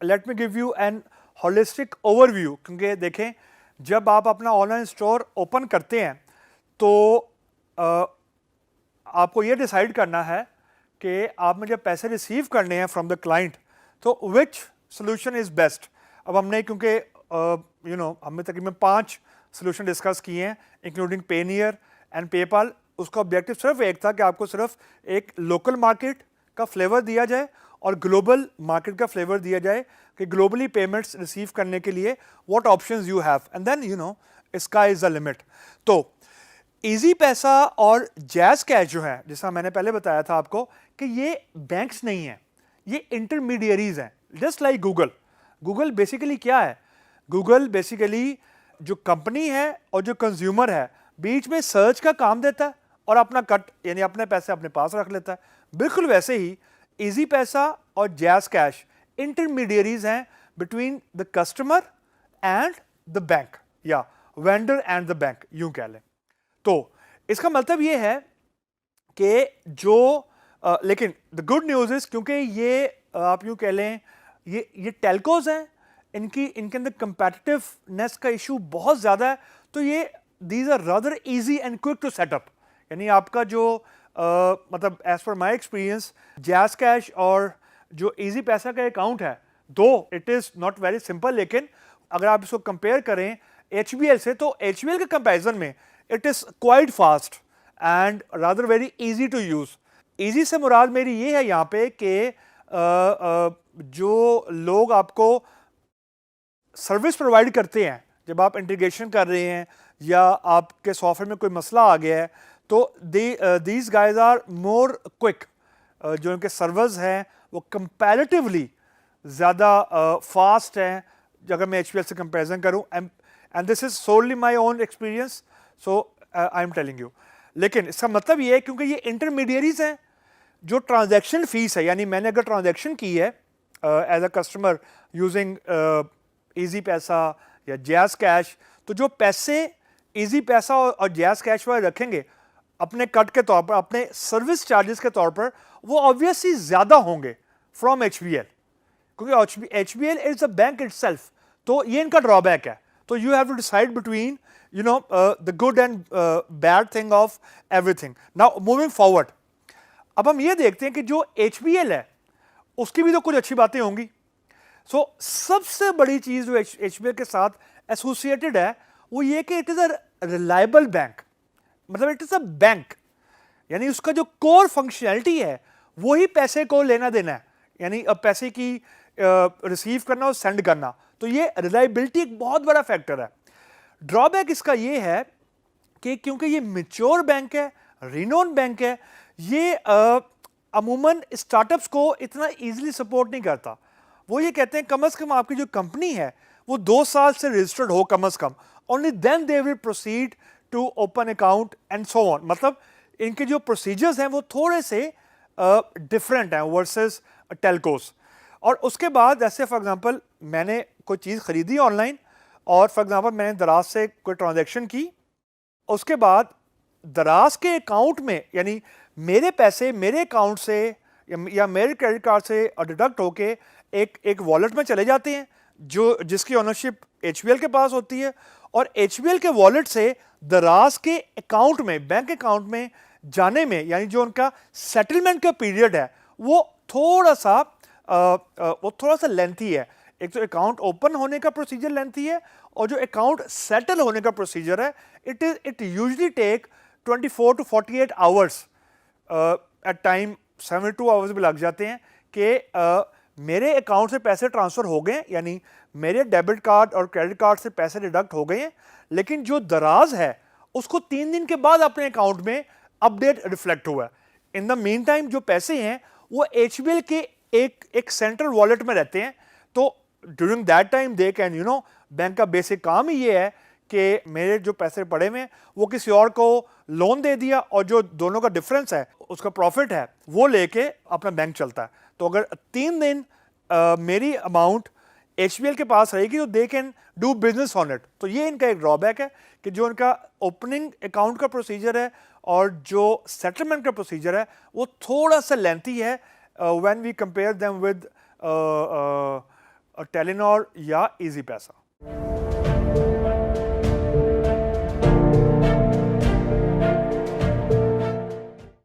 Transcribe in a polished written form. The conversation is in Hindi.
Late me give you an holistic overview, क्योंकि देखें जब आप अपना ऑनलाइन स्टोर ओपन करते हैं तो आपको ये डिसाइड करना है कि आपने जब पैसे रिसीव करने हैं फ्रॉम द क्लाइंट तो विच सोल्यूशन इज़ बेस्ट। अब हमने क्योंकि हमने तकरीबन 5 सोल्यूशन डिस्कस किए हैं इंक्लूडिंग पेनियर एंड पेपाल। उसका ऑब्जेक्टिव सिर्फ एक था कि आपको सिर्फ एक लोकल मार्केट का फ्लेवर दिया जाए और ग्लोबल मार्केट का फ्लेवर दिया जाए कि ग्लोबली पेमेंट्स रिसीव करने के लिए what options you have, and then sky is the limit. तो इजी पैसा और जैज़ कैश जो है, जैसा मैंने पहले बताया था आपको कि ये बैंक्स नहीं हैं, ये इंटरमीडियरीज हैं, just like Google. Google basically क्या है? गूगल बेसिकली जो कंपनी है और जो कंज्यूमर है बीच में सर्च का काम देता है और अपना कट यानी अपने पैसे अपने पास रख लेता है। बिल्कुल वैसे ही इजी पैसा और जैज़ कैश इंटरमीडियरीज हैं between the customer and the bank, या वेंडर एंड द बैंक यूं कह लें। तो इसका मतलब ये है कि लेकिन द गुड न्यूज़ इज, क्योंकि ये आप यूं कह लें ये टेलकोज हैं, इनके अंदर कंपेटिटिवनेस का इशू बहुत ज़्यादा है, तो ये these are rather easy and quick to set up. यानी आपका जो मतलब as per my experience jazz cash और जो इजी पैसा का अकाउंट है, दो it is not very simple, लेकिन अगर आप इसको कंपेयर करें HBL से तो HBL के कंपैरिजन में it is quite fast and rather very easy to use. Easy से मुराद मेरी ये है यहाँ पे कि जो लोग आपको सर्विस प्रोवाइड करते हैं, जब आप इंटीग्रेशन कर रहे हैं या आपके सॉफ्टवेयर में कोई मसला आ गया है, तो these guys are more quick. जो उनके सर्वर्स हैं वो कंपैरेटिवली ज़्यादा फास्ट हैं अगर मैं HBL से कंपेरिजन करूँ, and this is solely my own experience, so I am telling you. लेकिन इसका मतलब ये है क्योंकि ये इंटरमीडियरीज हैं, जो ट्रांजैक्शन फीस है, यानी मैंने अगर ट्रांजैक्शन की है as a customer using Easypaisa या जैज़ कैश, तो जो पैसे इजी पैसा और जैज़ कैश वाले रखेंगे अपने कट के तौर पर, अपने सर्विस चार्जेस के तौर पर, वो ऑब्वियसली ज़्यादा होंगे फ्रॉम HBL, क्योंकि HBL is a bank itself. तो ये इनका ड्रॉबैक है। तो you have to decide between the good and bad thing of everything. Now moving forward, अब हम ये देखते हैं कि जो HBL है उसकी भी तो कुछ अच्छी बातें होंगी। सो सबसे बड़ी चीज़ जो HBL के साथ एसोसिएटेड है वो ये कि it is a reliable bank, मतलब इट इज़ अ बैंक, यानी उसका जो कोर फंक्शनैलिटी है वही पैसे को लेना देना है, यानी पैसे की रिसीव करना और सेंड करना। तो ये रिलायबिलिटी एक बहुत बड़ा फैक्टर है। ड्रॉबैक इसका ये है कि क्योंकि ये मैच्योर बैंक है, रिनोन बैंक है, ये अमूमन स्टार्टअप्स को इतना इजीली सपोर्ट नहीं करता। वो ये कहते हैं कम से कम आपकी जो कंपनी है वो 2 साल से रजिस्टर्ड हो कम से कम, only then they will proceed to open account and so on. मतलब इनके जो प्रोसीजर्स हैं वो थोड़े से डिफरेंट हैं वर्सेस टेलकोस। और उसके बाद ऐसे फॉर एग्जांपल मैंने कोई चीज़ खरीदी ऑनलाइन और फॉर एग्जांपल मैंने दराज से कोई ट्रांजैक्शन की, उसके बाद दराज के अकाउंट में, यानी मेरे पैसे मेरे अकाउंट से या मेरे क्रेडिट कार्ड से डिडक्ट होके एक वॉलेट में चले जाते हैं जिसकी ओनरशिप HBL के पास होती है, और HBL के वॉलेट से दराज के अकाउंट में, बैंक अकाउंट में जाने में, यानी जो उनका सेटलमेंट का पीरियड है वो थोड़ा सा लेंथी है। एक तो अकाउंट ओपन होने का प्रोसीजर लेंथी है और जो अकाउंट सेटल होने का प्रोसीजर है it usually take 24 to 48 hours, at time 72 hours भी लग जाते हैं कि मेरे अकाउंट से पैसे ट्रांसफ़र हो गए, यानी मेरे डेबिट कार्ड और क्रेडिट कार्ड से पैसे डिडक्ट हो गए हैं, लेकिन जो दराज है उसको 3 दिन के बाद अपने अकाउंट में अपडेट रिफ्लेक्ट हुआ है। इन द मीन टाइम जो पैसे हैं वो HBL के एक सेंट्रल वॉलेट में रहते हैं। तो during that time they can bank का बेसिक काम ही ये है कि मेरे जो पैसे पड़े हुए हैं वो किसी और को लोन दे दिया और जो दोनों का डिफरेंस है उसका प्रॉफिट है वो लेके अपना बैंक चलता है। तो अगर 3 दिन मेरी अमाउंट HBL के पास रहेगी तो they can do business on it. तो ये इनका एक ड्रॉबैक है कि जो इनका ओपनिंग अकाउंट का प्रोसीजर है और जो सेटलमेंट का प्रोसीजर है वो थोड़ा सा लेंथी है when we compare them with Telenor या इजी पैसा।